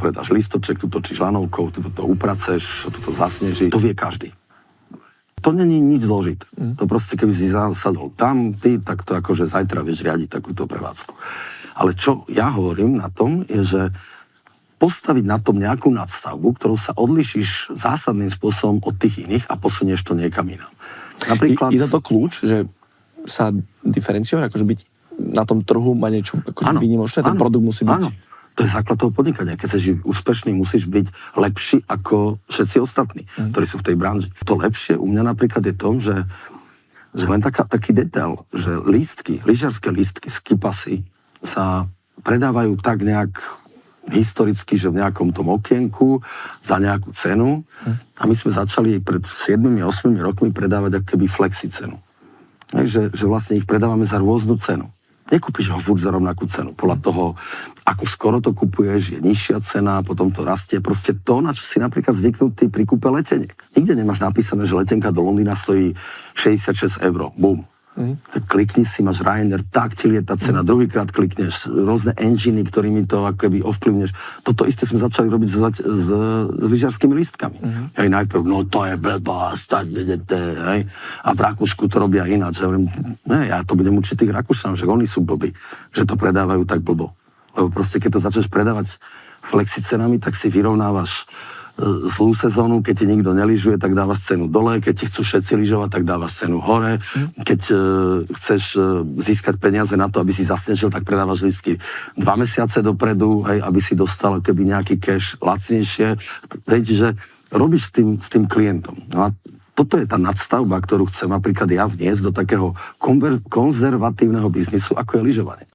predáš listoček, tu točíš lanovkou, tu to upraceš, tu to zasneží. To vie každý. To není nič zložité. To proste, keby si zasadol tam, ty, tak to akože zajtra vieš riadiť takúto prevádzku. Ale čo ja hovorím na tom, je, že postaviť na tom nejakú nadstavbu, ktorou sa odlišíš zásadným spôsobom od tých iných a posunieš to niekam inám. Napríklad... Je to kľúč, že sa diferenciovať, akože byť na tom trhu, má niečo akože výnimočné, ten produkt musí byť... Áno, to je základ toho podnikania. Keď chceš úspešný, musíš byť lepší ako všetci ostatní, ktorí sú v tej branži. To lepšie u mňa napríklad je to, že len taký detail, že lyžiarske lístky, skipasy sa predávajú tak nejak historicky, že v nejakom tom okienku za nejakú cenu a my sme začali pred 7-8 rokmi predávať akoby flexi cenu. Že vlastne ich predávame za rôznu cenu. Nekúpiš ho furt za rovnakú cenu. Podľa toho, ako skoro to kupuješ, je nižšia cena, potom to rastie. Proste to, na čo si napríklad zvyknutý pri kúpe leteniek. Nikde nemáš napísané, že letenka do Londýna stojí 66 €. Bum. Tak klikni si, máš Ryanair, tak ti lieta cena, druhýkrát klikneš, rôzne enginy, ktorými to akoby ovplyvneš. Toto isté sme začali robiť s lyžiarskými lístkami. Hej, najprv, no to je blbosť, hej. A v Rakúsku to robia ináč. Ja to budem učiť tých Rakúšanov, že oni sú blbí, že to predávajú tak blbo. Lebo proste, keď to začneš predávať flexi cenami, tak si vyrovnávaš zlú sezónu, keď ti nikto nelyžuje, tak dávaš cenu dole, keď ti chcú všetci lyžovať, tak dávaš cenu hore, keď chceš získať peniaze na to, aby si zasnežil, tak predávaš lístky 2 mesiace dopredu, hej, aby si dostal keby nejaký cash lacnejšie. Čiže robíš s tým klientom. No a toto je tá nadstavba, ktorú chcem napríklad ja vniesť do takého konzervatívneho biznisu, ako je lyžovanie.